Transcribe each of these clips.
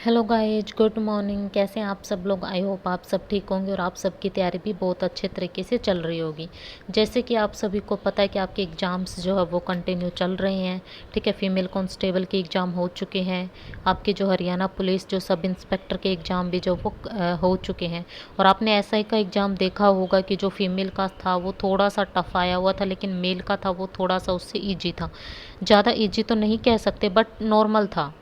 Hello guys, good morning. कैसे हैं आप सब लोग? आई होप आप सब ठीक होंगे और आप सबकी तैयारी भी बहुत अच्छे तरीके से चल रही होगी। जैसे कि आप सभी को पता है कि आपके एग्ज़ाम्स जो है वो कंटिन्यू चल रहे हैं। ठीक है, फीमेल कांस्टेबल के एग्ज़ाम हो चुके हैं। आपके जो हरियाणा पुलिस जो सब इंस्पेक्टर के एग्ज़ाम भी जो वो हो चुके हैं। और आपने एसआई का एग्ज़ाम देखा होगा कि जो फीमेल का था वो थोड़ा सा टफ आया हुआ था, लेकिन मेल का था वो थोड़ा सा उससे ईजी था। ज़्यादा ईजी तो नहीं कह सकते, बट नॉर्मल था।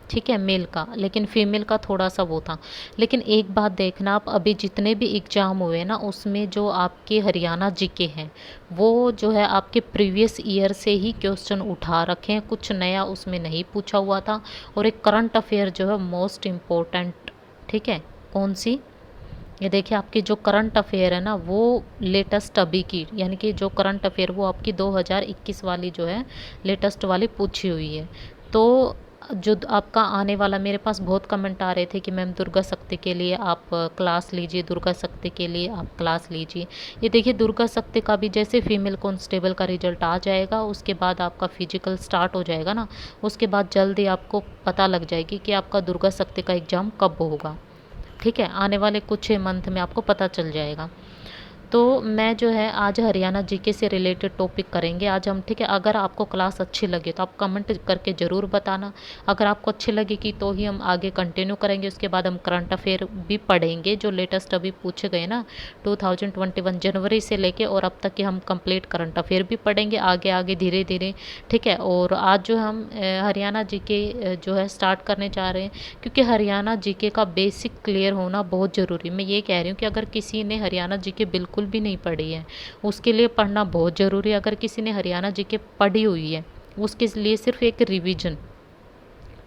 ठीक है, मेल का, लेकिन फीमेल का थोड़ा सा वो था। लेकिन एक बात देखना, आप अभी जितने भी एग्ज़ाम हुए ना उसमें जो आपके हरियाणा जीके हैं वो जो है आपके प्रीवियस ईयर से ही क्वेश्चन उठा रखे हैं, कुछ नया उसमें नहीं पूछा हुआ था। और एक करंट अफेयर जो है मोस्ट इम्पोर्टेंट, ठीक है, कौन सी, ये देखिए आपकी जो करंट अफेयर है ना वो लेटेस्ट अभी की, यानी कि जो करंट अफेयर वो आपकी 2021 वाली जो है लेटेस्ट वाली पूछी हुई है। तो जो आपका आने वाला, मेरे पास बहुत कमेंट आ रहे थे कि मैम दुर्गा शक्ति के लिए आप क्लास लीजिए, दुर्गा शक्ति के लिए आप क्लास लीजिए। ये देखिए दुर्गा शक्ति का भी जैसे फीमेल कांस्टेबल का रिजल्ट आ जाएगा उसके बाद आपका फिजिकल स्टार्ट हो जाएगा ना, उसके बाद जल्दी आपको पता लग जाएगी कि आपका दुर्गा शक्ति का एग्ज़ाम कब होगा। ठीक है, आने वाले कुछ मंथ में आपको पता चल जाएगा। तो मैं जो है आज हरियाणा जीके से रिलेटेड टॉपिक करेंगे आज हम। ठीक है, अगर आपको क्लास अच्छी लगे तो आप कमेंट करके ज़रूर बताना। अगर आपको अच्छी लगेगी तो ही हम आगे कंटिन्यू करेंगे। उसके बाद हम करंट अफेयर भी पढ़ेंगे जो लेटेस्ट अभी पूछे गए ना 2021 जनवरी से लेके और अब तक के हम कंप्लीट करंट अफेयर भी पढ़ेंगे आगे आगे धीरे धीरे। ठीक है, और आज जो हम हरियाणा जीके जो है स्टार्ट करने जा रहे हैं, क्योंकि हरियाणा जीके का बेसिक क्लियर होना बहुत ज़रूरी। मैं ये कह रही हूँ कि अगर किसी ने हरियाणा जीके बिल्कुल भी नहीं पढ़ी है उसके लिए पढ़ना बहुत ज़रूरी है। अगर किसी ने हरियाणा जीके पढ़ी हुई है उसके लिए सिर्फ एक रिवीजन,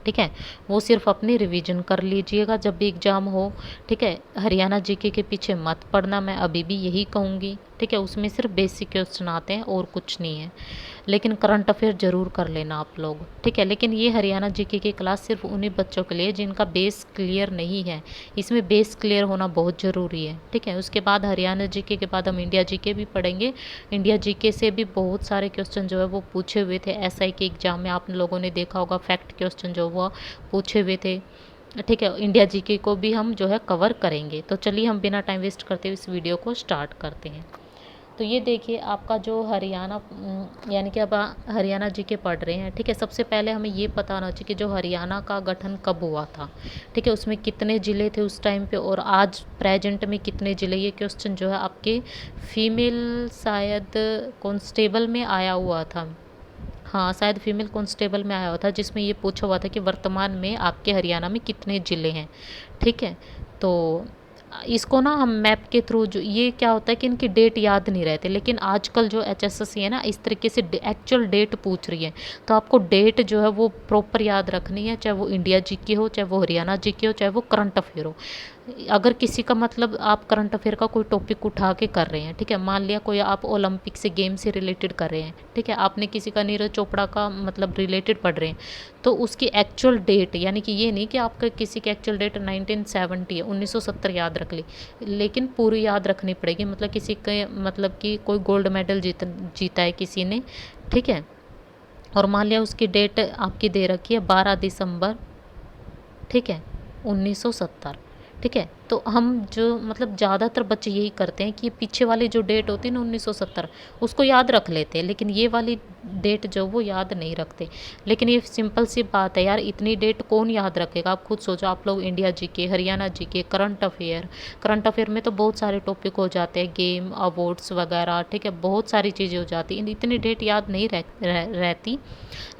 ठीक है, वो सिर्फ अपनी रिवीजन कर लीजिएगा जब भी एग्ज़ाम हो। ठीक है, हरियाणा जीके के पीछे मत पढ़ना, मैं अभी भी यही कहूँगी। ठीक है, उसमें सिर्फ बेसिक क्वेश्चन आते हैं और कुछ नहीं है। लेकिन करंट अफेयर ज़रूर कर लेना आप लोग। ठीक है, लेकिन ये हरियाणा जीके की क्लास सिर्फ उन्हीं बच्चों के लिए जिनका बेस क्लियर नहीं है। इसमें बेस क्लियर होना बहुत ज़रूरी है। ठीक है, उसके बाद हरियाणा जीके के बाद हम इंडिया जीके भी पढ़ेंगे। इंडिया जीके से भी बहुत सारे क्वेश्चन जो है वो पूछे हुए थे एसआई के एग्ज़ाम में, आप लोगों ने देखा होगा फैक्ट क्वेश्चन जो वो पूछे हुए थे। ठीक है, इंडिया जीके को भी हम जो है कवर करेंगे। तो चलिए हम बिना टाइम वेस्ट करते हुए इस वीडियो को स्टार्ट करते हैं। तो ये देखिए आपका जो हरियाणा यानी कि अब हरियाणा जीके पढ़ रहे हैं। ठीक है, सबसे पहले हमें ये पता होना चाहिए कि जो हरियाणा का गठन कब हुआ था। ठीक है, उसमें कितने ज़िले थे उस टाइम पे और आज प्रेजेंट में कितने ज़िले, ये क्वेश्चन जो है आपके फीमेल शायद कांस्टेबल में आया हुआ था। हाँ, शायद फीमेल कांस्टेबल में आया हुआ था जिसमें ये पूछा हुआ था कि वर्तमान में आपके हरियाणा में कितने ज़िले हैं। ठीक है, तो इसको ना हम मैप के थ्रू, जो ये क्या होता है कि इनकी डेट याद नहीं रहते, लेकिन आजकल जो एचएसएससी है ना इस तरीके से एक्चुअल डेट पूछ रही है। तो आपको डेट जो है वो प्रॉपर याद रखनी है, चाहे वो इंडिया जीके हो, चाहे वो हरियाणा जीके हो, चाहे वो करंट अफेयर हो। अगर किसी का मतलब आप करंट अफेयर का कोई टॉपिक उठा के कर रहे हैं, ठीक है, मान लिया कोई आप ओलंपिक से गेम से रिलेटेड कर रहे हैं, ठीक है, आपने किसी का नीरज चोपड़ा का मतलब रिलेटेड पढ़ रहे हैं, तो उसकी एक्चुअल डेट, यानी कि ये नहीं कि आपका किसी की एक्चुअल डेट 1970 है, 1970 याद रख ली, लेकिन पूरी याद रखनी पड़ेगी। मतलब किसी के मतलब कि कोई गोल्ड मेडल जीता है किसी ने, ठीक है, और मान लिया उसकी डेट आपकी दे रखी है 12 दिसंबर, ठीक है, 1970। ठीक है, तो हम जो मतलब ज़्यादातर बच्चे यही करते हैं कि पीछे वाली जो डेट होती है ना 1970 उसको याद रख लेते हैं, लेकिन ये वाली डेट जो वो याद नहीं रखते। लेकिन ये सिंपल सी बात है यार, इतनी डेट कौन याद रखेगा? आप खुद सोचो, आप लोग India GK, Haryana GK, current affair में तो बहुत सारे टॉपिक हो जाते हैं, गेम अवार्ड्स वगैरह, ठीक है, बहुत सारी चीज़ें हो जाती हैं, इतनी डेट याद नहीं रहती।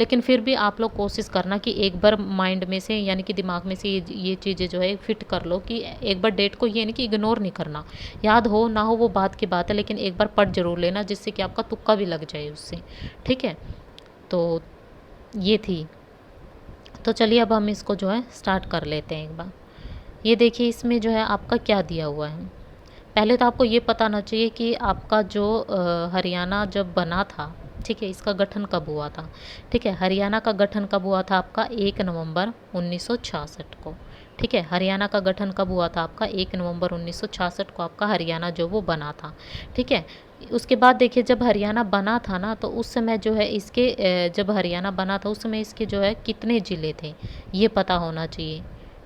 लेकिन फिर भी आप लोग कोशिश करना कि एक बार माइंड में से यानी कि दिमाग में से ये चीज़ें जो है फिट कर लो कि एक बार डेट को ये नहीं कि इग्नोर नहीं करना, याद हो ना हो वो बात की बात है, लेकिन एक बार पढ़ जरूर लेना जिससे कि आपका तुक्का भी लग जाए उससे। ठीक है, तो ये थी। तो चलिए अब हम इसको जो है स्टार्ट कर लेते हैं एक बार। ये देखिए इसमें जो है आपका क्या दिया हुआ है। पहले तो आपको ये पता होना चाहिए कि आपका जो हरियाणा जब बना था, ठीक है, इसका गठन कब हुआ था। ठीक है, हरियाणा का गठन कब हुआ था आपका 1 नवंबर 1966 को। ठीक है, हरियाणा का गठन कब हुआ था आपका 1 नवंबर 1966 को आपका हरियाणा जो वो बना था। ठीक है, उसके बाद देखिए जब हरियाणा बना था ना तो उस समय जो है इसके जब हरियाणा बना था उस समय इसके जो है कितने ज़िले थे ये पता होना चाहिए।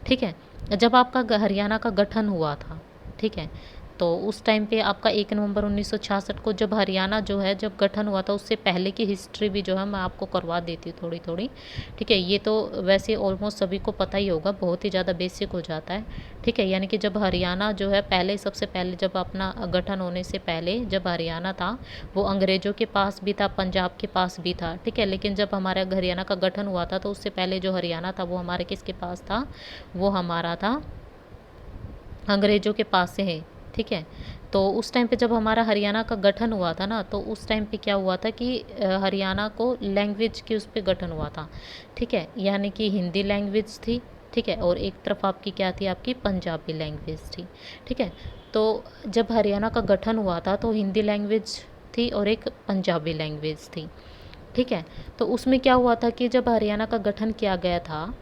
ठीक है। जब आपका हरियाणा का गठन हुआ था, ठीक है, तो उस टाइम पे आपका 1 नवंबर 1966 को जब हरियाणा जो है जब गठन हुआ था, उससे पहले की हिस्ट्री भी जो है मैं आपको करवा देती हूँ थोड़ी थोड़ी। ठीक है, ये तो वैसे ऑलमोस्ट सभी को पता ही होगा, बहुत ही ज़्यादा बेसिक हो जाता है। ठीक है, यानी कि जब हरियाणा जो है पहले, सबसे पहले जब अपना गठन होने से पहले जब हरियाणा था, वो अंग्रेज़ों के पास भी था, पंजाब के पास भी था। ठीक है, लेकिन जब हमारा हरियाणा का गठन हुआ था तो उससे पहले जो हरियाणा था वो हमारे किसके पास था, वो हमारा था अंग्रेज़ों के पास से है। ठीक है, तो उस टाइम पे जब हमारा हरियाणा का गठन हुआ था ना, तो उस टाइम पे क्या हुआ था कि हरियाणा को लैंग्वेज की उस पे गठन हुआ था। ठीक है, यानी कि हिंदी लैंग्वेज थी। ठीक है, और एक तरफ आपकी क्या थी, आपकी पंजाबी लैंग्वेज थी। ठीक है, तो जब हरियाणा का गठन हुआ था तो हिंदी लैंग्वेज थी और एक पंजाबी लैंग्वेज थी। ठीक है, तो उसमें क्या हुआ था कि जब हरियाणा का गठन किया गया था,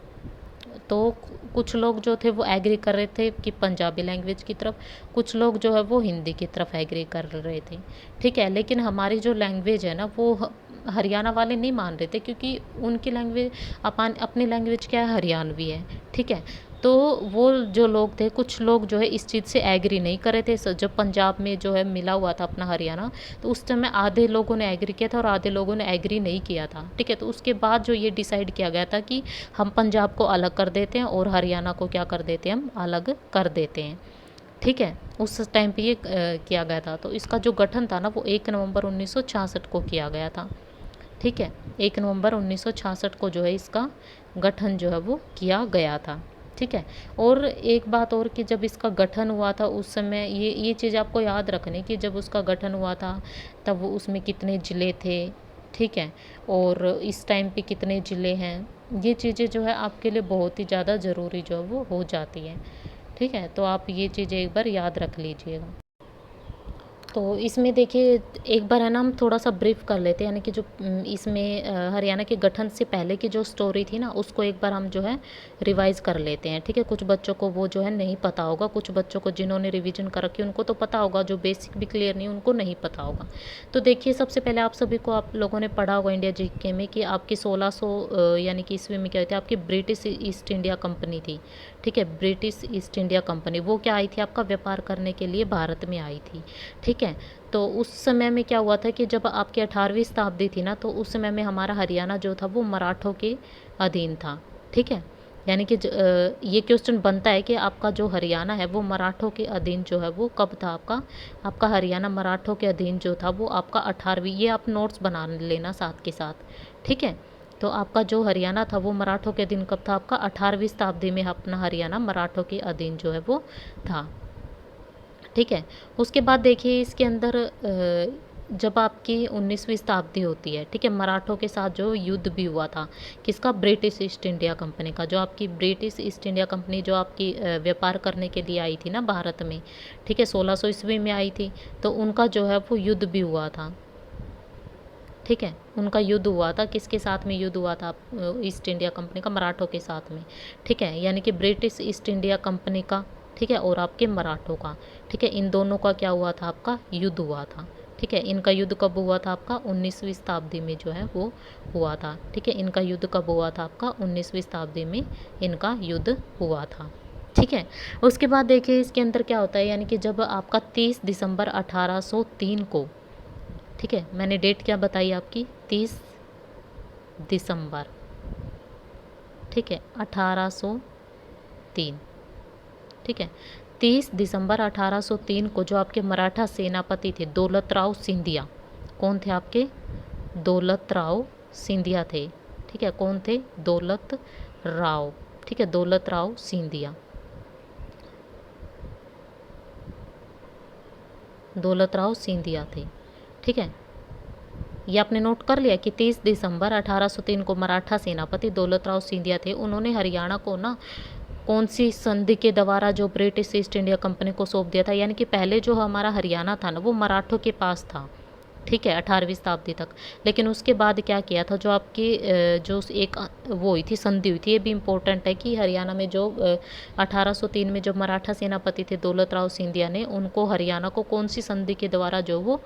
तो कुछ लोग जो थे वो एग्री कर रहे थे कि पंजाबी लैंग्वेज की तरफ, कुछ लोग जो है वो हिंदी की तरफ एग्री कर रहे थे। ठीक है, लेकिन हमारी जो लैंग्वेज है ना, वो हरियाणा वाले नहीं मान रहे थे, क्योंकि उनकी लैंग्वेज, अपन अपनी लैंग्वेज क्या है, हरियाणवी है। ठीक है, तो वो जो लोग थे, कुछ लोग जो है इस चीज़ से एग्री नहीं कर रहे थे। जब पंजाब में जो है मिला हुआ था अपना हरियाणा, तो उस समय आधे लोगों ने एग्री किया था और आधे लोगों ने एग्री नहीं किया था। ठीक है, तो उसके बाद जो ये डिसाइड किया गया था कि हम पंजाब को अलग कर देते हैं और हरियाणा को क्या कर देते हैं, हम अलग कर देते हैं। ठीक है, उस टाइम पे ये किया गया था। तो इसका जो गठन था ना, वो 1 नवंबर 1966 को किया गया था। ठीक है, 1 नवंबर 1966 को जो है इसका गठन जो है वो किया गया था। ठीक है, और एक बात और कि जब इसका गठन हुआ था उस समय, ये चीज़ आपको याद रखनी कि जब उसका गठन हुआ था तब वो उसमें कितने ज़िले थे। ठीक है, और इस टाइम पे कितने ज़िले हैं, ये चीज़ें जो है आपके लिए बहुत ही ज़्यादा ज़रूरी जो है वो हो जाती हैं। ठीक है, तो आप ये चीज़ें एक बार याद रख लीजिएगा। तो इसमें देखिए, एक बार है ना हम थोड़ा सा ब्रीफ कर लेते हैं, यानी कि जो इसमें हरियाणा के गठन से पहले की जो स्टोरी थी ना, उसको एक बार हम जो है रिवाइज़ कर लेते हैं। ठीक है, कुछ बच्चों को वो जो है नहीं पता होगा, कुछ बच्चों को जिन्होंने रिवीजन कर रखी उनको तो पता होगा, जो बेसिक भी क्लियर नहीं उनको नहीं पता होगा। तो देखिए, सबसे पहले आप सभी को, आप लोगों ने पढ़ा होगा इंडिया जीके में कि आपकी 1600 यानी कि ईस्वी में क्या हुई थी, आपकी ब्रिटिश ईस्ट इंडिया कंपनी थी। ठीक है, ब्रिटिश ईस्ट इंडिया कंपनी वो क्या आई थी, आपका व्यापार करने के लिए भारत में आई थी। ठीक है, तो उस समय में क्या हुआ था कि जब आपकी 18वीं शताब्दी थी ना, तो उस समय में हमारा हरियाणा जो था वो मराठों के अधीन था। ठीक है, यानी कि ये क्वेश्चन बनता है कि आपका जो हरियाणा है वो मराठों के अधीन जो है वो कब था, आपका आपका हरियाणा मराठों के अधीन जो था वो आपका 18वीं, ये आप नोट्स बना लेना साथ के साथ। ठीक है, तो आपका जो हरियाणा था वो मराठों के अधीन कब था, आपका 18वीं शताब्दी में अपना हरियाणा मराठों के अधीन जो है वो था। ठीक है, उसके बाद देखिए इसके अंदर जब आपकी 19वीं शताब्दी होती है, ठीक है, मराठों के साथ जो युद्ध भी हुआ था, किसका, ब्रिटिश ईस्ट इंडिया कंपनी का, जो आपकी ब्रिटिश ईस्ट इंडिया कंपनी जो आपकी व्यापार करने के लिए आई थी ना भारत में। ठीक है, 1600 ईस्वी में आई थी, तो उनका जो है वो युद्ध भी हुआ था। ठीक है, उनका युद्ध हुआ था, किसके साथ में युद्ध हुआ था, ईस्ट इंडिया कंपनी का मराठों के साथ में। ठीक है, यानी कि ब्रिटिश ईस्ट इंडिया कंपनी का, ठीक है, और आपके मराठों का। ठीक है, इन दोनों का क्या हुआ था, आपका युद्ध हुआ था। ठीक है, इनका युद्ध कब हुआ था, आपका 19वीं शताब्दी में जो है वो हुआ था। ठीक है, इनका युद्ध कब हुआ था, आपका 19वीं शताब्दी में इनका युद्ध हुआ था। ठीक है, उसके बाद देखिए इसके अंदर क्या होता है, यानी कि जब आपका 30 दिसंबर 1803 को, ठीक है, मैंने डेट क्या बताई आपकी, 30 दिसंबर, ठीक है, 1803। ठीक है, 30 दिसंबर 1803 को जो आपके मराठा सेनापति थे दौलतराव सिंधिया, कौन थे आपके, दौलतराव सिंधिया थे। ठीक है, कौन थे, दौलत राव। ठीक है, दौलत राव सिंधिया, दौलत राव सिंधिया थे। ठीक है, ये आपने नोट कर लिया कि 30 दिसंबर 1803 को मराठा सेनापति दौलतराव सिंधिया थे, उन्होंने हरियाणा को ना कौन सी संधि के द्वारा जो ब्रिटिश ईस्ट इंडिया कंपनी को सौंप दिया था, यानी कि पहले जो हमारा हरियाणा था ना वो मराठों के पास था। ठीक है, 18वीं शताब्दी तक। लेकिन उसके बाद क्या किया था, जो आपकी जो एक वो हुई थी, संधि हुई थी, ये भी इम्पोर्टेंट है कि हरियाणा में जो 1803 में जो मराठा सेनापति थे दौलत राव सिंधिया ने, उनको हरियाणा को कौन सी संधि के द्वारा जो वो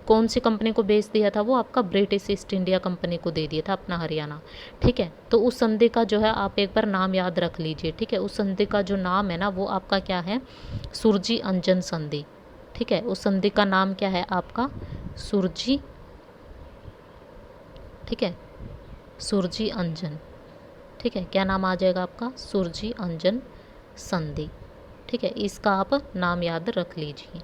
कौन सी कंपनी को बेच दिया था, वो आपका ब्रिटिश ईस्ट इंडिया कंपनी को दे दिया था अपना हरियाणा। ठीक है, तो उस संधि का जो है आप एक बार नाम याद रख लीजिए। ठीक है, उस संधि का जो नाम है ना वो आपका क्या है, सुरजी अंजन संधि। ठीक है, उस संधि का नाम क्या है आपका, सुरजी, ठीक है, सुरजी अंजन। ठीक है, क्या नाम आ जाएगा आपका, सुरजी अंजन संधि। ठीक है, इसका आप नाम याद रख लीजिए।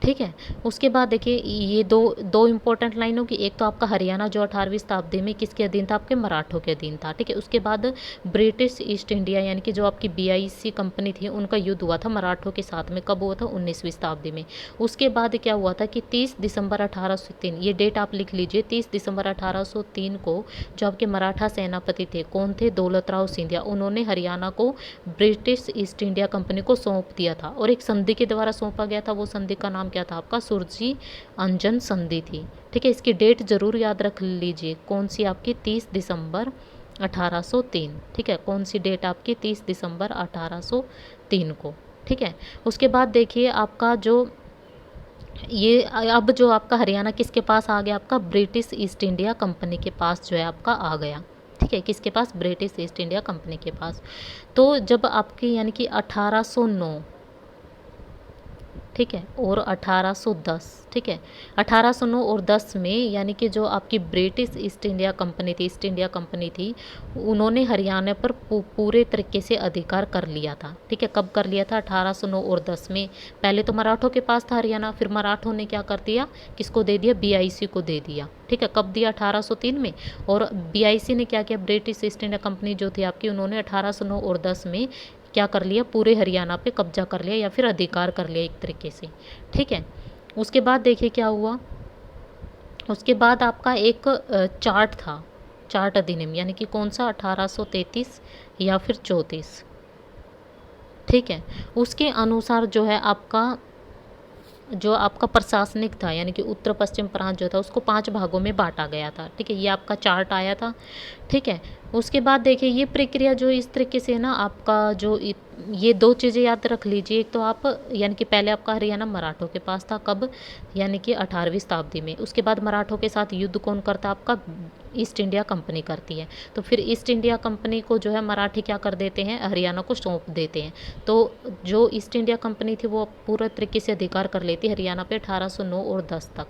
ठीक है, उसके बाद देखिए ये दो दो इम्पोर्टेंट लाइन होगी। एक तो आपका हरियाणा जो 18वीं शताब्दी में किसके अधीन था, आपके मराठों के अधीन था। ठीक है, उसके बाद ब्रिटिश ईस्ट इंडिया यानी कि जो आपकी BIC कंपनी थी उनका युद्ध हुआ था मराठों के साथ में। कब हुआ था, 19वीं शताब्दी में। उसके बाद क्या हुआ था कि 30 दिसंबर 1803, ये डेट आप लिख लीजिए, 30 दिसंबर 1803 को जो आपके मराठा सेनापति थे, कौन थे, दौलत राव सिंधिया, उन्होंने हरियाणा को ब्रिटिश ईस्ट इंडिया कंपनी को सौंप दिया था और एक संधि के द्वारा सौंपा गया था। वो संधि का नाम क्या था आपका, सुरजी अंजन संधि थी। ठीक है, इसकी डेट जरूर याद रख लीजिए, कौन सी आपकी, 30 दिसंबर 1803। ठीक है, कौन सी डेट आपकी, 30 दिसंबर 1803 को। ठीक है, उसके बाद देखिए आपका जो ये अब जो आपका हरियाणा किसके पास आ गया, आपका ब्रिटिश ईस्ट इंडिया कंपनी के पास जो है आपका आ गया। ठीक है, किसके पास, ब्रिटिश ईस्ट इंडिया कंपनी के पास। तो जब आपकी यानी कि 1809, ठीक है, और 1810, ठीक है, 1809 और 10 में यानी कि जो आपकी ब्रिटिश ईस्ट इंडिया कंपनी थी, ईस्ट इंडिया कंपनी थी, उन्होंने हरियाणा पर पूरे तरीके से अधिकार कर लिया था। ठीक है, कब कर लिया था, 1809 और 10 में। पहले तो मराठों के पास था हरियाणा, फिर मराठों ने क्या कर दिया, किसको दे दिया, BIC को दे दिया। ठीक है, कब दिया, 1803 में। और BIC ने क्या किया, ब्रिटिश ईस्ट इंडिया कंपनी जो थी आपकी, उन्होंने 1809 और 10 में क्या कर लिया, पूरे हरियाणा पे कब्जा कर लिया या फिर अधिकार कर लिया एक तरीके से। ठीक है, उसके बाद देखिए क्या हुआ, उसके बाद आपका एक चार्ट था, चार्ट अधिनियम, यानी कि कौन सा, 1833 या फिर 34। ठीक है, उसके अनुसार जो है आपका जो आपका प्रशासनिक था यानी कि उत्तर पश्चिम प्रांत जो था उसको 5 भागों में बांटा गया था। ठीक है, ये आपका चार्ट आया था। ठीक है, उसके बाद देखिए ये प्रक्रिया जो इस तरीके से ना आपका जो ये दो चीज़ें याद रख लीजिए। एक तो आप यानी कि पहले आपका हरियाणा मराठों के पास था, कब, यानी कि 18वीं शताब्दी में। उसके बाद मराठों के साथ युद्ध कौन करता, आपका ईस्ट इंडिया कंपनी करती है। तो फिर ईस्ट इंडिया कंपनी को जो है मराठी क्या कर देते हैं, हरियाणा को सौंप देते हैं। तो जो ईस्ट इंडिया कंपनी थी वो पूरा तरीके से अधिकार कर लेती है हरियाणा पे 1809 और 10 तक।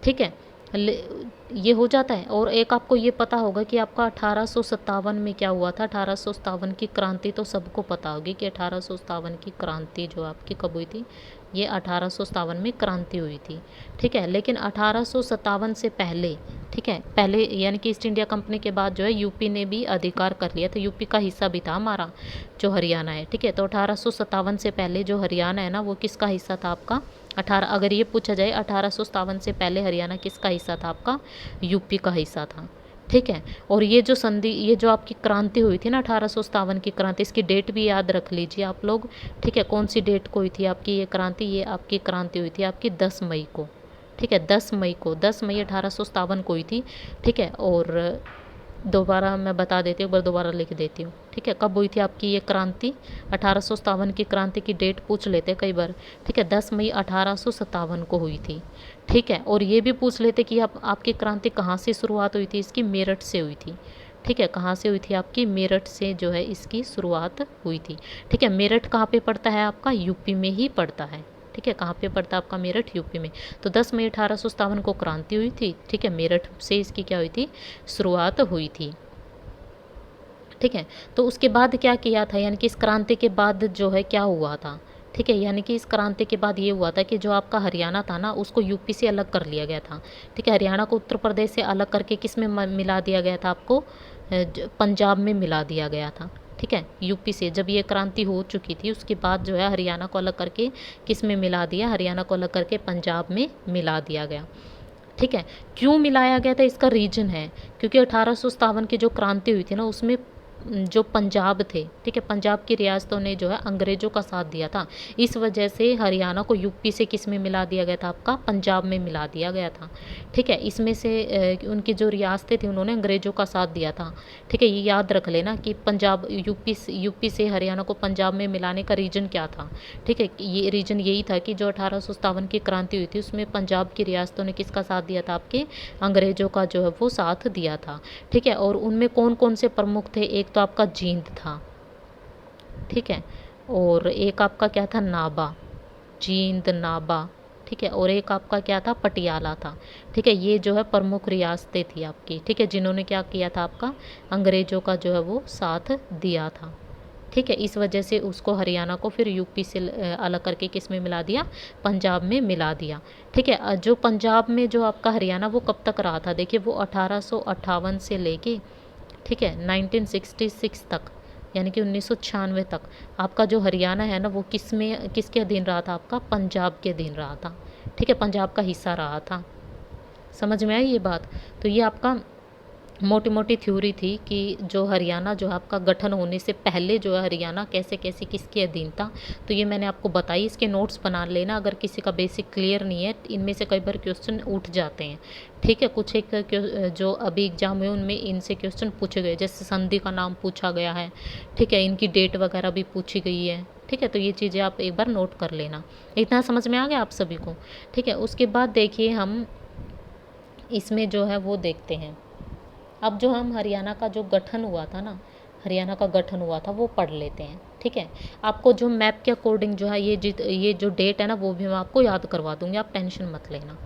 ठीक है, ये हो जाता है। और एक आपको ये पता होगा कि आपका 1857 में क्या हुआ था, 1857 की क्रांति तो सबको पता होगी कि 1857 की क्रांति जो आपकी कब हुई थी, ये 1857 में क्रांति हुई थी। ठीक है, लेकिन 1857 से पहले, ठीक है, पहले यानी कि ईस्ट इंडिया कंपनी के बाद जो है यूपी ने भी अधिकार कर लिया, तो यूपी का हिस्सा भी था हमारा जो हरियाणा है। ठीक है, तो 1857 से पहले जो हरियाणा है ना वो किसका हिस्सा था आपका, अगर ये पूछा जाए 1857 से पहले हरियाणा किसका हिस्सा था, आपका यूपी का हिस्सा था। ठीक है, और ये जो संधि, ये जो आपकी क्रांति हुई थी ना 1857 की क्रांति, इसकी डेट भी याद रख लीजिए आप लोग। ठीक है, कौन सी डेट को हुई थी आपकी ये क्रांति, ये आपकी क्रांति हुई थी आपकी 10 मई को। ठीक है, 10 मई को, 10 मई 1857 को हुई थी। ठीक है, और दोबारा मैं बता देती हूँ, एक बार दोबारा लिख देती हूँ। ठीक है, कब हुई थी आपकी ये क्रांति, 1857 की क्रांति की डेट पूछ लेते हैं कई बार। ठीक है, 10 मई 1857 को हुई थी। ठीक है, और ये भी पूछ लेते कि आपकी क्रांति कहाँ से शुरुआत हुई थी, इसकी मेरठ से हुई थी। ठीक है, कहाँ से हुई थी आपकी, मेरठ से जो है इसकी शुरुआत हुई थी। ठीक है, मेरठ कहाँ पे पड़ता है आपका, यूपी में ही पड़ता है। ठीक है, कहाँ पे पड़ता है आपका, मेरठ, यूपी में। तो 10 मई 1857 को क्रांति हुई थी। ठीक है, मेरठ से इसकी क्या हुई थी, शुरुआत हुई थी। ठीक है, तो उसके बाद क्या किया था, यानी कि इस क्रांति के बाद जो है क्या हुआ था। ठीक है, यानी कि इस क्रांति के बाद ये हुआ था कि जो आपका हरियाणा था ना उसको यूपी से अलग कर लिया गया था। ठीक है, हरियाणा को उत्तर प्रदेश से अलग करके किस में मिला दिया गया था, आपको पंजाब में मिला दिया गया था। ठीक है, यूपी से जब ये क्रांति हो चुकी थी उसके बाद जो है हरियाणा को अलग करके किस में मिला दिया, हरियाणा को अलग करके पंजाब में मिला दिया गया। ठीक है, क्यों मिलाया गया था, इसका रीजन है क्योंकि 1857 की जो क्रांति हुई थी ना उसमें जो पंजाब थे, ठीक है, पंजाब की रियासतों ने जो है अंग्रेज़ों का साथ दिया था। इस वजह से हरियाणा को यूपी से किस में मिला दिया गया था, आपका पंजाब में मिला दिया गया था। ठीक है, इसमें से उनकी जो रियासतें थी उन्होंने अंग्रेज़ों का साथ दिया था। ठीक है, ये याद रख लेना कि पंजाब यूपी से हरियाणा को पंजाब में मिलाने का रीज़न क्या था। ठीक है, ये रीज़न यही था कि जो 1857 की क्रांति हुई थी उसमें पंजाब की रियासतों ने किसका साथ दिया था, आपके अंग्रेज़ों का जो है वो साथ दिया था। ठीक है, और उनमें कौन कौन से प्रमुख थे, एक तो आपका जींद था, ठीक है, और एक आपका क्या था, नाबा, जींद, नाबा, ठीक है, और एक आपका क्या था, पटियाला था। ठीक है, ये जो है प्रमुख रियासतें थी आपकी, ठीक है, जिन्होंने क्या किया था, आपका अंग्रेज़ों का जो है वो साथ दिया था। ठीक है, इस वजह से उसको हरियाणा को फिर यूपी से अलग करके किस में मिला दिया, पंजाब में मिला दिया। ठीक है, जो पंजाब में जो आपका हरियाणा वो कब तक रहा था, देखिए वो 1858 से लेके, ठीक है, 1966 तक, यानी कि 1996 तक आपका जो हरियाणा है ना वो किसके अधीन रहा था, आपका पंजाब के अधीन रहा था। ठीक है, पंजाब का हिस्सा रहा था। समझ में आई ये बात। तो ये आपका मोटी मोटी थ्योरी थी कि जो हरियाणा जो है आपका गठन होने से पहले जो है हरियाणा कैसे कैसे किसके अधीन था, तो ये मैंने आपको बताई। इसके नोट्स बना लेना अगर किसी का बेसिक क्लियर नहीं है, इनमें से कई बार क्वेश्चन उठ जाते हैं। ठीक है, कुछ एक जो अभी एग्जाम हुए उनमें इनसे क्वेश्चन पूछे गए, जैसे संधि का नाम पूछा गया है, ठीक है, इनकी डेट वगैरह भी पूछी गई है। ठीक है, तो ये चीज़ें आप एक बार नोट कर लेना। इतना समझ में आ गया आप सभी को। ठीक है, उसके बाद देखिए हम इसमें जो है वो देखते हैं। अब जो हम हरियाणा का जो गठन हुआ था ना, हरियाणा का गठन हुआ था वो पढ़ लेते हैं। ठीक है, आपको जो मैप के अकॉर्डिंग जो है ये जो डेट है ना वो भी मैं आपको याद करवा दूंगी, आप टेंशन मत लेना।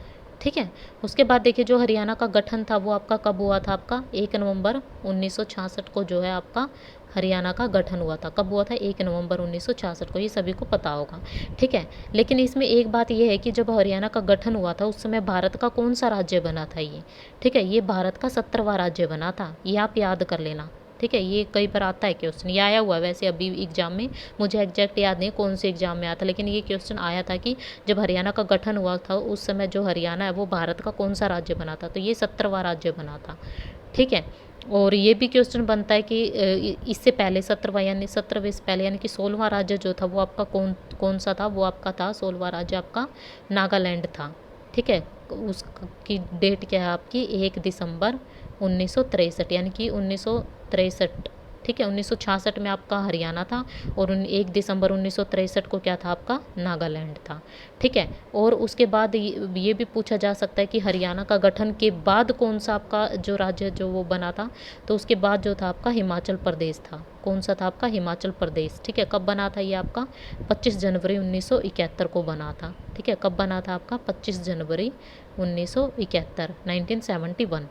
ठीक है, उसके बाद देखिए जो हरियाणा का गठन था वो आपका कब हुआ था, आपका 1 नवंबर 1966 को जो है आपका हरियाणा का गठन हुआ था। कब हुआ था, 1 नवंबर 1966 को, ये सभी को पता होगा। ठीक है, लेकिन इसमें एक बात ये है कि जब हरियाणा का गठन हुआ था उस समय भारत का कौन सा राज्य बना था ये। ठीक है, ये भारत का 17वां राज्य बना था, ये आप याद कर लेना। ठीक है, ये कई बार आता है क्वेश्चन, ये आया हुआ है वैसे अभी एग्जाम में, मुझे एग्जैक्ट याद नहीं कौन से एग्जाम में आया था, लेकिन ये क्वेश्चन आया था कि जब हरियाणा का गठन हुआ था उस समय जो हरियाणा है वो भारत का कौन सा राज्य बना था, तो ये 17वां राज्य बना था। ठीक है, और ये भी क्वेश्चन बनता है कि इससे पहले 17वां यानी 17वें से पहले यानी कि 16वां राज्य जो था वो आपका कौन कौन सा था, वो आपका था 16वां राज्य आपका नागालैंड था। ठीक है, उसकी डेट क्या है आपकी, 1 दिसंबर 1963, यानी कि 1963। ठीक है, 1966 में आपका हरियाणा था और 1 दिसंबर 1963 को क्या था, आपका नागालैंड था। ठीक है, और उसके बाद ये भी पूछा जा सकता है कि हरियाणा का गठन के बाद कौन सा आपका जो राज्य जो वो बना था, तो उसके बाद जो था आपका हिमाचल प्रदेश था। कौन सा था आपका, हिमाचल प्रदेश। ठीक है, कब बना था ये आपका, 25 जनवरी 1971 को बना था। ठीक है, कब बना था आपका, 25 जनवरी 1971, 1971,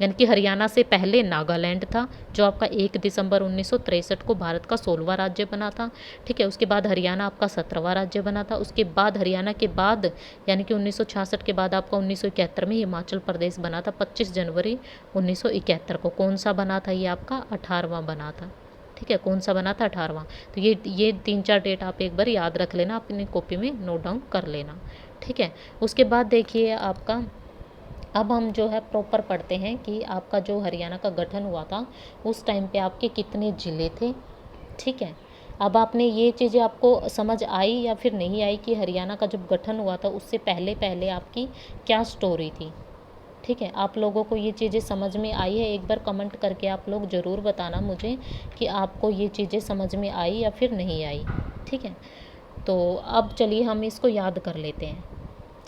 यानी कि हरियाणा से पहले नागालैंड था जो आपका 1 दिसंबर 1963 को भारत का 16वां राज्य बना था। ठीक है, उसके बाद हरियाणा आपका 17वां राज्य बना था। उसके बाद हरियाणा के बाद यानी कि 1966 के बाद आपका 1971 में हिमाचल प्रदेश बना था, 25 जनवरी 1971 को। कौन सा बना था ये आपका, 18वां बना था। ठीक है, कौन सा बना था, 18वां। तो ये 3-4 डेट आप एक बार याद रख लेना, अपनी कॉपी में नोट डाउन कर लेना। ठीक है, उसके बाद देखिए आपका, अब हम जो है प्रॉपर पढ़ते हैं कि आपका जो हरियाणा का गठन हुआ था उस टाइम पे आपके कितने ज़िले थे। ठीक है, अब आपने ये चीज़ें आपको समझ आई या फिर नहीं आई कि हरियाणा का जब गठन हुआ था उससे पहले पहले आपकी क्या स्टोरी थी। ठीक है, आप लोगों को ये चीज़ें समझ में आई है, एक बार कमेंट करके आप लोग ज़रूर बताना मुझे कि आपको ये चीज़ें समझ में आई या फिर नहीं आई। ठीक है, तो अब चलिए हम इसको याद कर लेते हैं।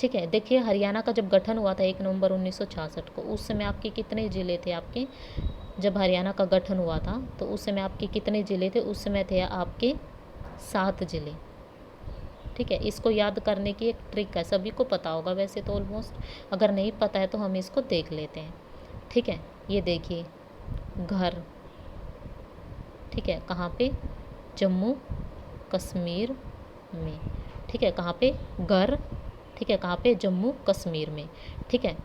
ठीक है, देखिए हरियाणा का जब गठन हुआ था 1 नवंबर 1966 को, उस समय आपके कितने ज़िले थे आपके, जब हरियाणा का गठन हुआ था तो उस समय आपके कितने ज़िले थे, उस समय थे आपके 7 ज़िले। ठीक है, इसको याद करने की एक ट्रिक है, सभी को पता होगा वैसे तो ऑलमोस्ट, अगर नहीं पता है तो हम इसको देख लेते हैं। ठीक है, ये देखिए घर, ठीक है, कहाँ पे, जम्मू कश्मीर में। ठीक है, कहाँ पे, घर, ठीक है, कहाँ पे, जम्मू कश्मीर में। ठीक है,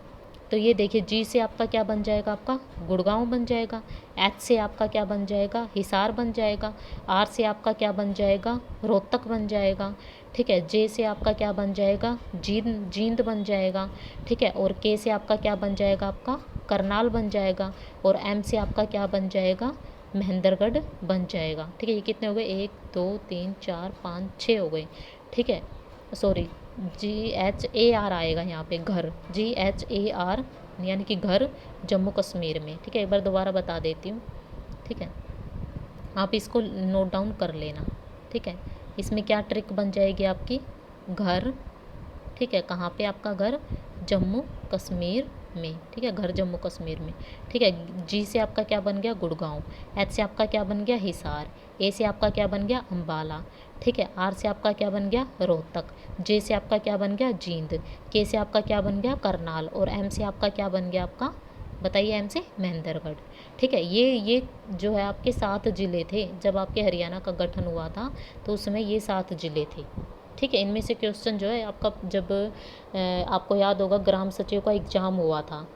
तो ये देखिए जी से आपका क्या बन जाएगा, आपका गुड़गांव बन जाएगा। एच से आपका क्या बन जाएगा, हिसार बन जाएगा। आर से आपका क्या बन जाएगा, रोहतक बन जाएगा। ठीक है, जे से आपका क्या बन जाएगा, जींद बन जाएगा। ठीक है, और के से आपका क्या बन जाएगा, आपका करनाल बन जाएगा। और एम से आपका क्या बन जाएगा, महेंद्रगढ़ बन जाएगा। ठीक है, ये कितने हो गए, 1 2 3 4 5 6 हो गए। ठीक है, सॉरी GHAR आएगा यहाँ पे, घर, GHAR यानी कि घर जम्मू कश्मीर में। ठीक है, एक बार दोबारा बता देती हूँ। ठीक है, आप इसको नोट डाउन कर लेना। ठीक है, इसमें क्या ट्रिक बन जाएगी आपकी, घर। ठीक है, कहाँ पे आपका घर, जम्मू कश्मीर में। ठीक है, घर जम्मू कश्मीर में। ठीक है, जी से आपका क्या बन गया, गुड़गांव। एच से आपका क्या बन गया, हिसार। ए से आपका क्या बन गया, अम्बाला। ठीक है, आर से आपका क्या बन गया, रोहतक। जे से आपका क्या बन गया, जींद। के से आपका क्या बन गया, करनाल। और एम से आपका क्या बन गया, आपका बताइए, एम से महेंद्रगढ़। ठीक है, ये जो है आपके 7 ज़िले थे जब आपके हरियाणा का गठन हुआ था, तो उस समय ये 7 ज़िले थे। ठीक है, इनमें से क्वेश्चन जो है आपका, जब आपको याद होगा ग्राम सचिव का एग्ज़ाम हुआ था।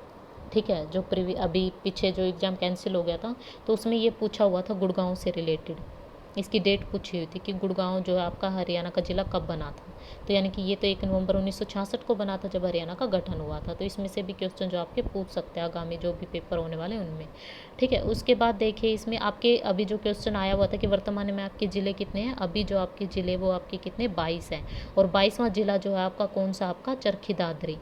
ठीक है, जो अभी पीछे जो एग्ज़ाम कैंसिल हो गया था, तो उसमें ये पूछा हुआ था गुड़गांव से रिलेटेड। इसकी डेट पूछी हुई थी कि गुड़गांव जो है आपका हरियाणा का ज़िला कब बना था। तो यानी कि ये तो 1 नवंबर 1966 को बना था जब हरियाणा का गठन हुआ था। तो इसमें से भी क्वेश्चन जो आपके पूछ सकते हैं आगामी जो भी पेपर होने वाले हैं उनमें। ठीक है, उसके बाद देखिए इसमें आपके अभी जो क्वेश्चन आया हुआ था कि वर्तमान में आपके ज़िले कितने हैं, अभी जो आपके ज़िले वो आपके कितने, 22 हैं। और 22वां ज़िला जो है आपका कौन सा, आपका चरखी दादरी।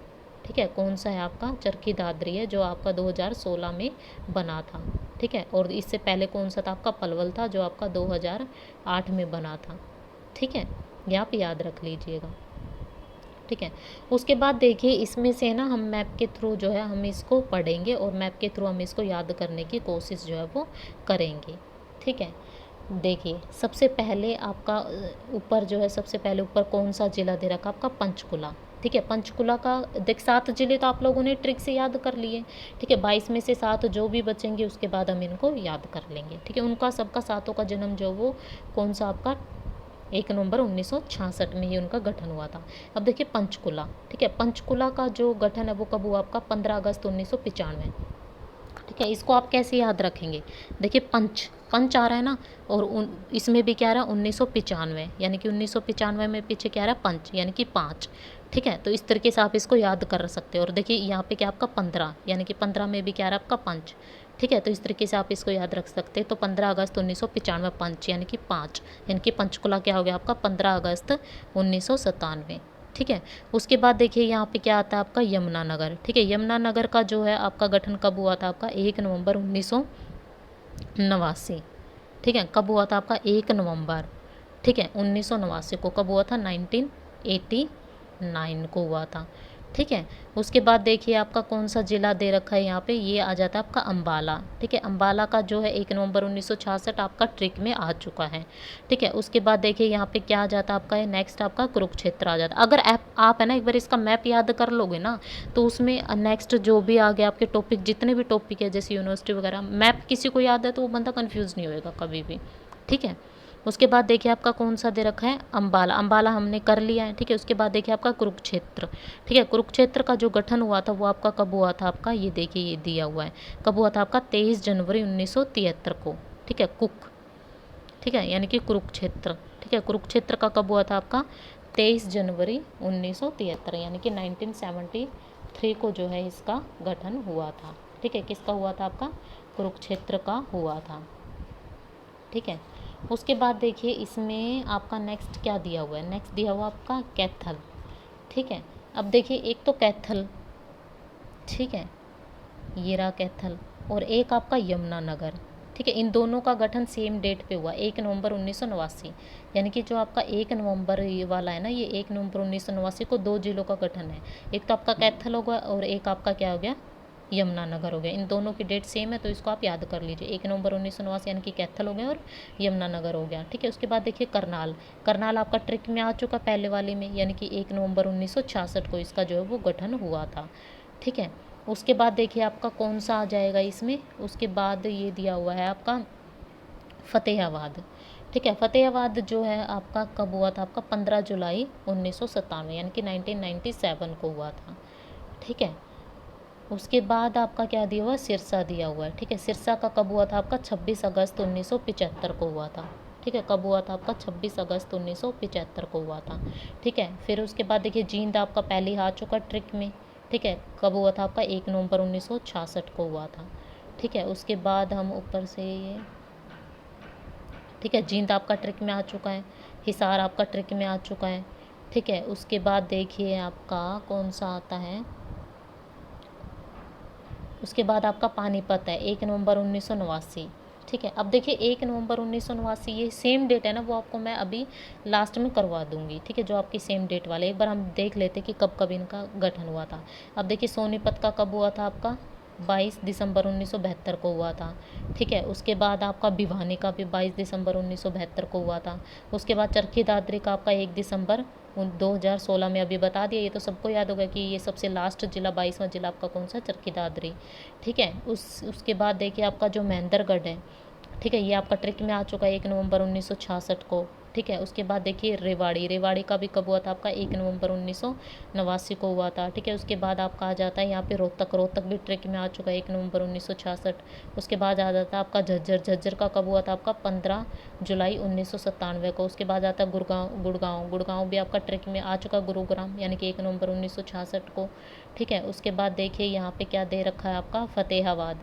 ठीक है, कौन सा है आपका, चरखी दादरी है, जो आपका 2016 में बना था। ठीक है, और इससे पहले कौन सा था आपका, पलवल था, जो आपका 2008 में बना था। ठीक है, ये आप याद रख लीजिएगा। ठीक है, उसके बाद देखिए इसमें से ना हम मैप के थ्रू जो है हम इसको पढ़ेंगे और मैप के थ्रू हम इसको याद करने की कोशिश जो है वो करेंगे। ठीक है, देखिए सबसे पहले आपका ऊपर जो है, सबसे पहले ऊपर कौन सा ज़िला दे रखा, आपका पंचकुला। ठीक है, पंचकुला का देख 7 ज़िले तो आप लोगों ने ट्रिक से याद कर लिए। ठीक है, 22 में से 7 जो भी बचेंगे उसके बाद हम इनको याद कर लेंगे। ठीक है, उनका सबका सातों का जन्म जो वो कौन सा आपका, 1 नवंबर 1966 में ही उनका गठन हुआ था। अब देखिए पंचकुला। ठीक है, पंचकुला का जो गठन है वो कब हुआ आपका, 15 अगस्त 1995। ठीक है, इसको आप कैसे याद रखेंगे, देखिए पंच पंच आ रहा है ना, और इसमें भी क्या आ रहा है 1995, यानी कि 1995 में पीछे क्या आ रहा है, पंच यानी कि 5। ठीक है, तो इस तरीके से आप इसको याद कर सकते हो। और देखिए यहाँ पे क्या आपका 15, यानी कि 15 में भी क्या आ रहा है आपका पंच। ठीक है, तो इस तरीके से आप इसको याद रख सकते हैं। तो 15 अगस्त 1995 पंच यानी कि 5, यानी कि पंचकुला क्या हो गया आपका 15 अगस्त 1997। ठीक है, उसके बाद देखिए यहाँ पे क्या आता है आपका यमुनानगर। ठीक है, यमुनानगर का जो है आपका गठन कब हुआ था आपका, 1 नवंबर 1989। ठीक है, कब हुआ था आपका, 1 नवंबर। ठीक है, 1989 को कब हुआ था, 1989 को हुआ था। ठीक है, उसके बाद देखिए आपका कौन सा ज़िला दे रखा है यहाँ पे, ये आ जाता है आपका अम्बाला। ठीक है, अम्बाला का जो है 1 नवंबर 1966 आपका ट्रिक में आ चुका है। ठीक है, उसके बाद देखिए यहाँ पे क्या आ जाता है आपका, है नेक्स्ट आपका कुरुक्षेत्र आ जाता है। अगर आप है ना एक बार इसका मैप याद कर लोगे ना, तो उसमें नेक्स्ट जो भी आ गया आपके टॉपिक, जितने भी टॉपिक है जैसे यूनिवर्सिटी वगैरह, मैप किसी को याद है तो वो बंदा कन्फ्यूज़ नहीं होएगा कभी भी। ठीक है, उसके बाद देखिए आपका कौन सा दे रखा है, अम्बाला। अम्बाला हमने कर लिया है। ठीक है, उसके बाद देखिए आपका कुरुक्षेत्र। ठीक है, कुरुक्षेत्र का जो गठन हुआ था वो आपका कब हुआ था आपका, ये देखिए ये दिया हुआ है, कब हुआ था आपका 23 जनवरी 1973 को। ठीक है, ठीक है, यानी कि कुरुक्षेत्र। ठीक है, कुरुक्षेत्र का कब हुआ था आपका, 23 जनवरी 1973, यानी कि 1973 को जो है इसका गठन हुआ था। ठीक है, किसका हुआ था आपका, कुरुक्षेत्र का हुआ था। ठीक है, उसके बाद देखिए इसमें आपका नेक्स्ट क्या दिया हुआ है, नेक्स्ट दिया हुआ आपका कैथल। ठीक है, अब देखिए एक तो कैथल, ठीक है, ये रहा कैथल, और एक आपका यमुनानगर। ठीक है, इन दोनों का गठन सेम डेट पे हुआ, 1 नवंबर 1989। यानी कि जो आपका 1 नवंबर ये वाला है ना, ये 1 नवंबर 1989 को 2 जिलों का गठन है। एक तो आपका कैथल होगा और एक आपका क्या हो गया, यमुनानगर हो गया। इन दोनों की डेट सेम है तो इसको आप याद कर लीजिए, 1 नवंबर 1989 यानी कि कैथल हो गया और यमुनानगर हो गया। ठीक है, उसके बाद देखिए करनाल। करनाल आपका ट्रिक में आ चुका पहले वाले में, यानी कि 1 नवंबर 1966 को इसका जो है वो गठन हुआ था। ठीक है, उसके बाद देखिए आपका कौन सा आ जाएगा इसमें, उसके बाद ये दिया हुआ है आपका फतेहाबाद। ठीक है, फतेहाबाद जो है आपका कब हुआ था आपका, 15 जुलाई 1997, यानी कि 1997 को हुआ था। ठीक है, उसके बाद आपका क्या दिया हुआ है, सिरसा दिया हुआ है। ठीक है, सिरसा का कब हुआ था आपका, 26 अगस्त 1975 को हुआ था। ठीक है, कब हुआ था आपका, 26 अगस्त 1975 को हुआ था। ठीक है, फिर उसके बाद देखिए जींद आपका पहले ही आ चुका ट्रिक में। ठीक है, कब हुआ था आपका, 1 नवंबर 1966 को हुआ था। ठीक है, उसके बाद हम ऊपर से ये ठीक है, जींद आपका ट्रिक में आ चुका है, हिसार आपका ट्रिक में आ चुका है। ठीक है, उसके बाद देखिए आपका कौन सा आता है, उसके बाद आपका पानीपत है 1 नवंबर 1989। ठीक है, अब देखिए 1 नवंबर 1989 ये सेम डेट है ना, वो आपको मैं अभी लास्ट में करवा दूंगी। ठीक है, जो आपकी सेम डेट वाले, एक बार हम देख लेते कि कब कब इनका गठन हुआ था। अब देखिए सोनीपत का कब हुआ था आपका, 22 दिसंबर 1972 को हुआ था। ठीक है, उसके बाद आपका भिवानी का भी 22 दिसंबर 1972 को हुआ था। उसके बाद चरखी दादरी का आपका 1 दिसंबर 2016 में अभी बता दिया, ये तो सबको याद होगा कि ये सबसे लास्ट जिला 22वां जिला आपका कौन सा, चरखी दादरी। ठीक है, उसके बाद देखिए आपका जो महेंद्रगढ़ है, ठीक है, ये आपका ट्रिक में आ चुका है 1 नवंबर 1966 को। ठीक है, उसके बाद देखिए रेवाड़ी का भी कब हुआ था आपका, 1 नवंबर 1989 को हुआ था। ठीक है, उसके बाद आपका आ जाता है यहाँ पे रोहतक भी ट्रिक में आ चुका है 1 नवंबर 1966। उसके बाद आ जाता है आपका झज्जर का कब हुआ था आपका, 15 जुलाई 1997 को। उसके बाद आता है गुड़गांव भी आपका ट्रिक में आ चुका, गुरुग्राम, यानी कि 1 नवंबर 1966 को। ठीक है, उसके बाद देखिए यहाँ पे क्या दे रखा है आपका, फतेहाबाद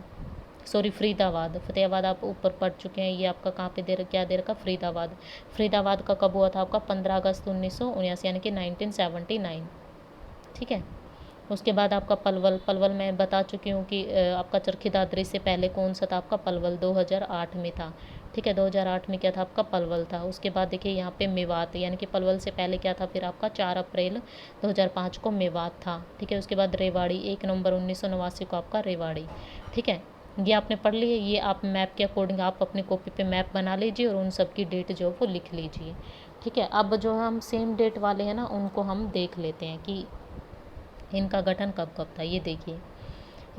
आप ऊपर पढ़ चुके हैं, ये आपका कहाँ पे क्या दे रखा, फरीदाबाद का कब हुआ था आपका, 15 अगस्त 1979, यानी कि 1979। ठीक है, उसके बाद आपका पलवल मैं बता चुकी हूँ कि आपका चरखी दादरी से पहले कौन सा था आपका, पलवल 2008 में था। ठीक है, 2008 में क्या था आपका, पलवल था। उसके बाद देखिए यहाँ पे मेवात, यानी कि पलवल से पहले क्या था फिर आपका, 4 अप्रैल 2005 को मेवात था। ठीक है, उसके बाद रेवाड़ी 1 नवंबर 1989 को आपका रेवाड़ी। ठीक है, ये आपने पढ़ लिया, ये आप मैप के अकॉर्डिंग आप अपनी कॉपी पे मैप बना लीजिए और उन सब की डेट जो है वो लिख लीजिए। ठीक है, अब जो हम सेम डेट वाले हैं ना उनको हम देख लेते हैं कि इनका गठन कब कब था। ये देखिए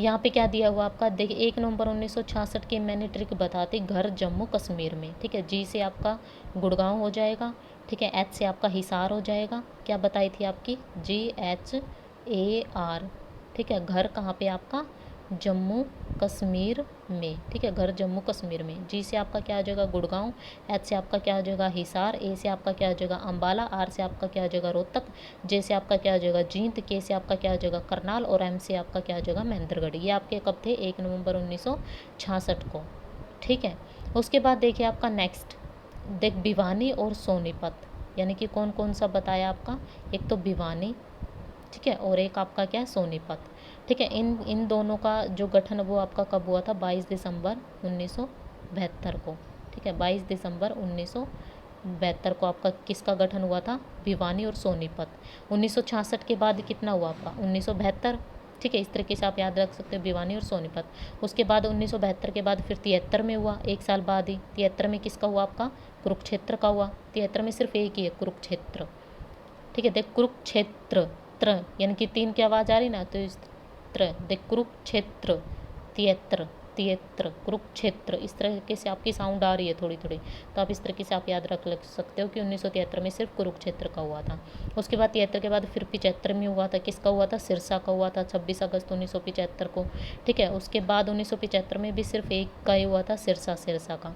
यहाँ पे क्या दिया हुआ आपका, देखिए 1 नवंबर 1966 की मैंने ट्रिक बताती, घर जम्मू कश्मीर में। ठीक है, जी से आपका गुड़गांव हो जाएगा। ठीक है, एच से आपका हिसार हो जाएगा, क्या बताई थी आपकी, GHAR। ठीक है, घर कहाँ पे आपका, जम्मू कश्मीर में। ठीक है, घर जम्मू कश्मीर में। जी से आपका क्या हो जाएगा, गुड़गांव। एच से आपका क्या हो जाएगा, हिसार। ए से आपका क्या हो जाएगा, अम्बाला। आर से आपका क्या हो जाएगा, रोहतक। जे से आपका क्या हो जाएगा, जींद। के से आपका क्या हो जाएगा, करनाल। और एम से आपका क्या हो जाएगा, महेंद्रगढ़। ये आपके कब थे, 1 नवंबर 1966 को। ठीक है, उसके बाद देखिए आपका नेक्स्ट, देख भिवानी और सोनीपत, यानी कि कौन कौन सा बताया आपका, एक तो भिवानी, ठीक है, और एक आपका क्या है, सोनीपत। ठीक है, इन दोनों का जो गठन वो आपका कब हुआ था, 22 दिसंबर 1972 को। ठीक है, 22 दिसंबर 1972 को आपका किसका गठन हुआ था, भिवानी और सोनीपत। 1966 के बाद कितना हुआ आपका, 1972। ठीक है, इस तरीके से आप याद रख सकते हो, भिवानी और सोनीपत। उसके बाद 1972 के बाद फिर 73 में हुआ, एक साल बाद ही। 73 में किसका हुआ आपका, कुरुक्षेत्र का हुआ। 73 में सिर्फ एक ही है, कुरुक्षेत्र। ठीक है, देख कुरुक्षेत्र, त्र यानी कि 3 की आवाज़ आ रही ना, तो इस देख कुरुक्षेत्र, तियत्र कुरुक्षेत्र, इस तरीके से आपकी साउंड आ रही है थोड़ी थोड़ी, तो आप इस तरीके से आप याद रख सकते हो कि 1973 में सिर्फ कुरुक्षेत्र का हुआ था। उसके बाद 73 के बाद फिर 75 में हुआ था, किसका हुआ था, सिरसा का हुआ था, 26 अगस्त 1975 को। ठीक है, उसके बाद 1975 में भी सिर्फ एक का ही हुआ था, सिरसा का।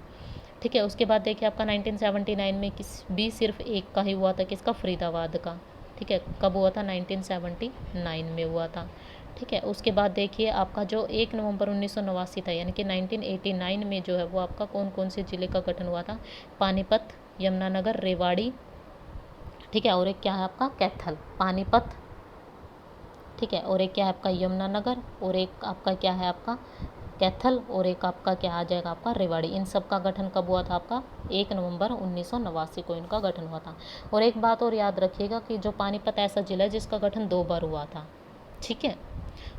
ठीक है, उसके बाद देखिए आपका 1979 में भी सिर्फ एक का ही हुआ था, किसका, फरीदाबाद का। ठीक है, कब हुआ था, 1979 में हुआ था। ठीक है, उसके बाद देखिए आपका जो 1 नवंबर 1989 था, यानी कि 1989 में जो है वो आपका कौन कौन से ज़िले का गठन हुआ था, पानीपत, यमुनानगर, रेवाड़ी। ठीक है, और एक क्या है आपका, कैथल, पानीपत। ठीक है, और एक क्या है आपका, यमुनानगर। और एक आपका क्या है आपका, कैथल। और एक आपका क्या आ जाएगा आपका, रेवाड़ी। इन सब का गठन कब हुआ था आपका, 1 नवंबर 1989 को इनका गठन हुआ था। और एक बात और याद रखिएगा कि जो पानीपत ऐसा जिला है जिसका गठन 2 बार हुआ था। ठीक है,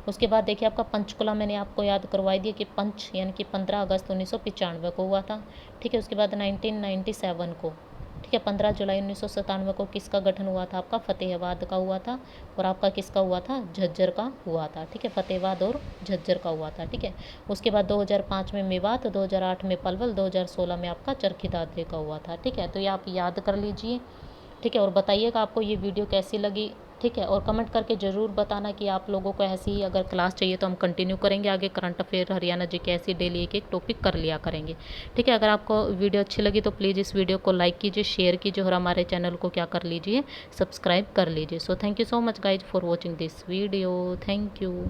उसके बाद देखिए आपका पंचकुला, मैंने आपको याद करवाई दिया कि पंच यानी कि 15 अगस्त 1995 को हुआ था। ठीक है, उसके बाद 1997 को, ठीक है, 15 जुलाई 1997 को किसका गठन हुआ था आपका, फतेहाबाद का हुआ था। और आपका किसका हुआ था, झज्जर का हुआ था। ठीक है, फतेहाबाद और झज्जर का हुआ था। ठीक है, उसके बाद 2005 में मेवात, 2008 में पलवल, 2016 में आपका चरखी दादरी का हुआ था। ठीक है, तो ये आप याद कर लीजिए। ठीक है, और बताइएगा आपको ये वीडियो कैसी लगी। ठीक है, और कमेंट करके ज़रूर बताना कि आप लोगों को ऐसी ही अगर क्लास चाहिए तो हम कंटिन्यू करेंगे आगे, करंट अफेयर, हरियाणा जीके, ऐसी डेली एक एक टॉपिक कर लिया करेंगे। ठीक है, अगर आपको वीडियो अच्छी लगी तो प्लीज़ इस वीडियो को लाइक कीजिए, शेयर कीजिए और हमारे चैनल को क्या कर लीजिए, सब्सक्राइब कर लीजिए। So thank you so much guys for watching this video, thank you.